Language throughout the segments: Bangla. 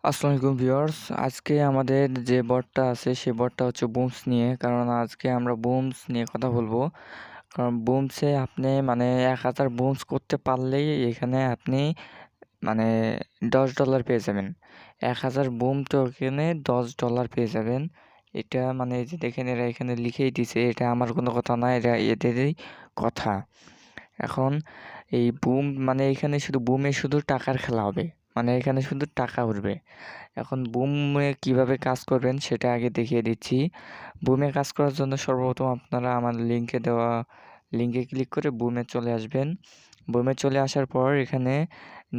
আসসালামু আলাইকুম ভিউয়ার্স। আজকে আমাদের যে বটটা আছে সেই বটটা হচ্ছে বুমস নিয়ে। কারণ আজকে আমরা বুমস নিয়ে কথা বলবো। কারণ বুমসে আপনি মানে 1000 বুমস করতে পারলেই এখানে আপনি মানে $10 পেয়ে যাবেন। 1000 বুম টোকেনে $10 পেয়ে যাবেন। এটা মানে এই যে দেখেন এরা এখানে লিখেই দিছে। এটা আমার কোনো কথা না, এটা এদেরই কথা। এখন এই বুম মানে এখানে শুধু বুমে শুধু টাকার খেলা হবে। মানে এখানে শুধু টাকা উঠবে। এখন বুমে কিভাবে কাজ করবেন সেটা আগে দেখিয়ে দিচ্ছি। বুমে কাজ করার জন্য সর্বপ্রথম আপনারা আমার লিঙ্কে দেওয়া লিঙ্কে ক্লিক করে বুমে চলে আসবেন। বুমে চলে আসার পর এখানে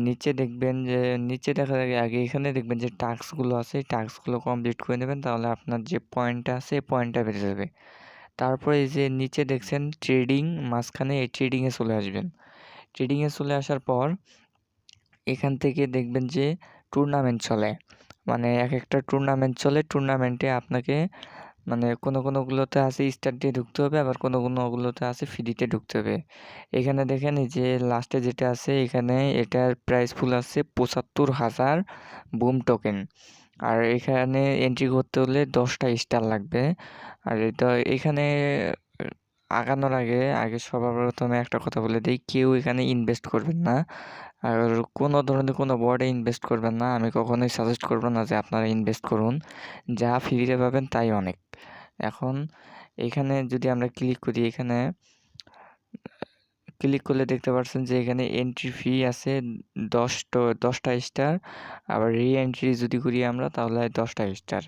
নিচে দেখবেন যে নিচে দেখার আগে এখানে দেখবেন যে টাস্কগুলো আছে, এই টাস্কগুলো কমপ্লিট করে নেবেন, তাহলে আপনার যে পয়েন্টটা আছে এই পয়েন্টটা বেড়ে যাবে। তারপরে এই যে নিচে দেখছেন ট্রেডিং, মাঝখানে এই ট্রেডিংয়ে চলে আসবেন। ট্রেডিংয়ে চলে আসার পর এখান থেকে দেখবেন যে টুর্নামেন্ট চলে। মানে একেকটা টুর্নামেন্ট চলে। টুর্নামেন্টে আপনাকে মানে কোনোগুলোতে আছে স্টার দিয়ে ঢুকতে হবে, আবার কোনোগুলোতে আছে ফ্রিতে ঢুকতে হবে। এখানে দেখেন এই যে লাস্টে যেটা আছে এখানে এটার প্রাইস পুল আছে ৭৫,০০০ বুম টোকেন। আর এখানে এন্ট্রি করতে হলে 10টা স্টার লাগবে। আর এটা এখানে আগানোর আগে সবার প্রথমে একটা কথা বলে দেই, কেউ এখানে ইনভেস্ট করবেন না। আর কোনো ধরনের কোনো বোর্ডে ইনভেস্ট করবেন না। আমি কখনোই সাজেস্ট করব না যে আপনারা ইনভেস্ট করুন। যা ফ্রিতে পাবেন তাই অনেক। এখন এখানে যদি আমরা ক্লিক করি, এখানে ক্লিক করলে দেখতে পাচ্ছেন যে এখানে এন্ট্রি ফি আছে 10টা স্টার। আবার রি-এন্ট্রি যদি করি আমরা তাহলে 10টা স্টার।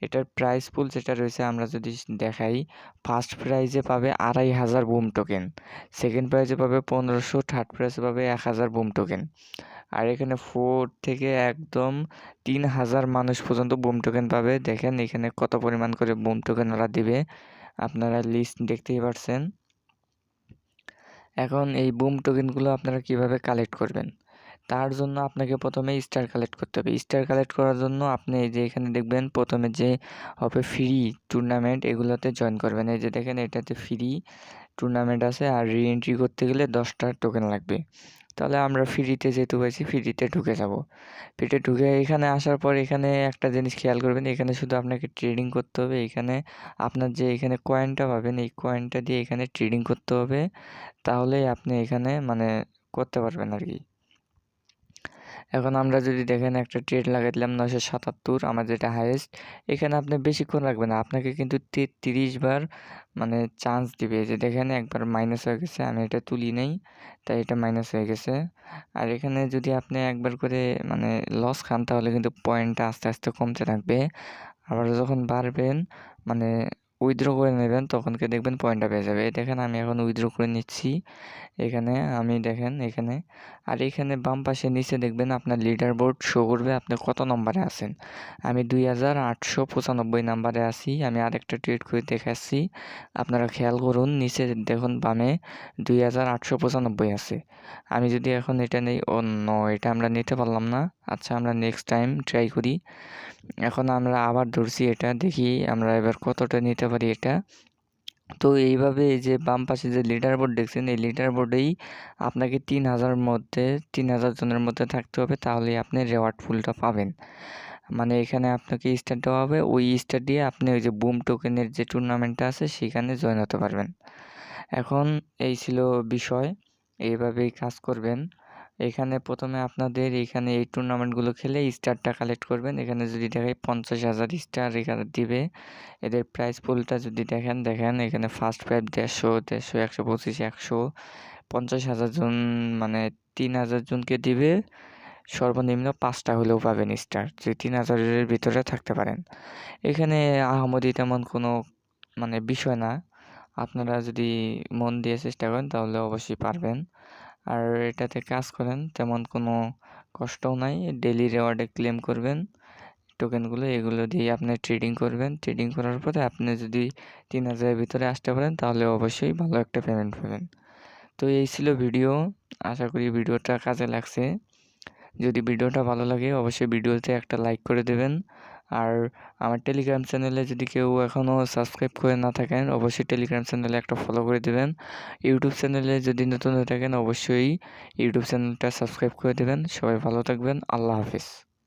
এটার প্রাইস পুল যেটা রয়েছে আমরা যদি দেখাই, ফার্স্ট প্রাইজে পাবে ২৫০০ বুম টোকেন, সেকেন্ড প্রাইজে পাবে ১৫০০, থার্ড প্রাইজে পাবে ১০০০ বুম টোকেন। আর এখানে 4 থেকে একদম ৩০০০ মানুষ পর্যন্ত বুম টোকেন পাবে। দেখেন এখানে কত পরিমাণ করে বুম টোকেন ওরা দিবে, আপনারা লিস্ট দেখতেই পারছেন। এখন এই বুম টোকেনগুলো আপনারা কিভাবে কালেক্ট করবেন? তার জন্য আপনাকে প্রথমে স্টার কালেক্ট করতে হবে। স্টার কালেক্ট করার জন্য আপনি এই যে এখানে দেখবেন প্রথমে যে হবে ফ্রি টুর্নামেন্ট, এগুলোতে জয়েন করবেন। এই যে দেখেন এটাতে ফ্রি টুর্নামেন্ট আছে, আর রি-এন্ট্রি করতে গেলে 10টা টোকেন লাগবে। তাহলে আমরা ফ্রিতে যেহেতু পাইছি ফ্রিতে ঢুকে যাব। ফ্রিতে ঢুকে এখানে আসার পর এখানে একটা জিনিস খেয়াল করবেন, এখানে শুধু আপনাকে ট্রেডিং করতে হবে। এখানে আপনার যে এখানে কয়েনটা পাবেন এই কয়েনটা দিয়ে এখানে ট্রেডিং করতে হবে, তাহলেই আপনি এখানে মানে করতে পারবেন আর কি। এখন আমরা যদি দেখেন একটা ট্রেড লাগাইলাম ৯৭৭ আমার যেটা হাইয়েস্ট। এখানে আপনি বেশিক্ষণ রাখবেন না, আপনাকে কিন্তু ৩৩ বার মানে চান্স দিবে। এই যে দেখেন একবার মাইনাস হয়ে গেছে, আমি এটা তুলি নাই তাই এটা মাইনাস হয়ে গেছে। আর এখানে যদি আপনি একবার করে মানে লস খান তাহলে কিন্তু পয়েন্টটা আস্তে আস্তে কমতে থাকবে। আবার যখন বাড়বেন মানে উইথড্র করে নেবেন তখনকে দেখবেন পয়েন্টটা পেয়ে যাবে। এই দেখেন আমি এখন উইথড্র করে নিচ্ছি। এখানে আমি দেখেন এখানে, আর এখানে বাম পাশে নিচে দেখবেন আপনার লিডার বোর্ড শো করবে আপনি কত নম্বরে আছেন। আমি ২৮৯৫ নাম্বারে আছি। আমি আরেকটা ট্রেড করে দেখাচ্ছি, আপনারা খেয়াল করুন নিচে দেখুন বামে ২৮৯৫ আছে। আমি যদি এখন এটা নেই, ও নো, এটা আমরা নিতে পারলাম না। আচ্ছা আমরা নেক্সট টাইম ট্রাই করি। এখন আমরা আবার ধরছি, এটা দেখি আমরা এবার কতটা নিতে পারি এটা। তো এইভাবে এই যে বাম পাশে যে লিডার বোর্ড দেখছেন এই লিডার বোর্ডেই আপনাকে ৩০০০ জনের মধ্যে থাকতে হবে, তাহলেই আপনি রেওয়ার্ড ফুলটা পাবেন। মানে এখানে আপনাকে স্টার দেওয়া হবে, ওই স্টার দিয়ে আপনি ওই যে বুম টোকেনের যে টুর্নামেন্টটা আছে সেখানে জয়েন হতে পারবেন। এখন এই ছিল বিষয়, এইভাবেই কাজ করবেন। এখানে প্রথমে আপনাদের এখানে এই টুর্নামেন্টগুলো খেলে স্টারটা কালেক্ট করবেন। এখানে যদি দেখাই ৫০,০০০ স্টার এখানে দিবে। এদের প্রাইস পুলটা যদি দেখেন এখানে ফার্স্ট প্রাইজ ১৫০, ১২৫, ১০০, ৫০,০০০ জন মানে ৩০০০ জনকে দিবে। সর্বনিম্ন ৫টা হলেও পাবেন স্টার, যে ৩০০০-এর ভিতরে থাকতে পারেন। এখানে আহামরি তেমন কোনো মানে বিষয় না। আপনারা যদি মন দিয়ে চেষ্টা করেন তাহলে অবশ্যই পারবেন। আর এটাতে কাজ করেন তেমন কোনো কষ্টও নাই। ডেইলি রেওয়ার্ডে ক্লেম করবেন টোকেনগুলো, এগুলো দিয়ে আপনি ট্রেডিং করবেন। ট্রেডিং করার পরে আপনি যদি ৩০০০-এর ভিতরে আসতে পারেন তাহলে অবশ্যই ভালো একটা পেমেন্ট পাবেন। তো এই ছিল ভিডিও। আশা করি ভিডিওটা কাজে লাগছে। যদি ভিডিওটা ভালো লাগে অবশ্যই ভিডিওতে একটা লাইক করে দেবেন। আর আমার টেলিগ্রাম চ্যানেলে যদি কেউ এখনও সাবস্ক্রাইব করে না থাকেন অবশ্যই টেলিগ্রাম চ্যানেলে একটা ফলো করে দেবেন। ইউটিউব চ্যানেলে যদি নতুন হয়ে থাকেন অবশ্যই ইউটিউব চ্যানেলটা সাবস্ক্রাইব করে দেবেন। সবাই ভালো থাকবেন। আল্লাহ হাফিজ।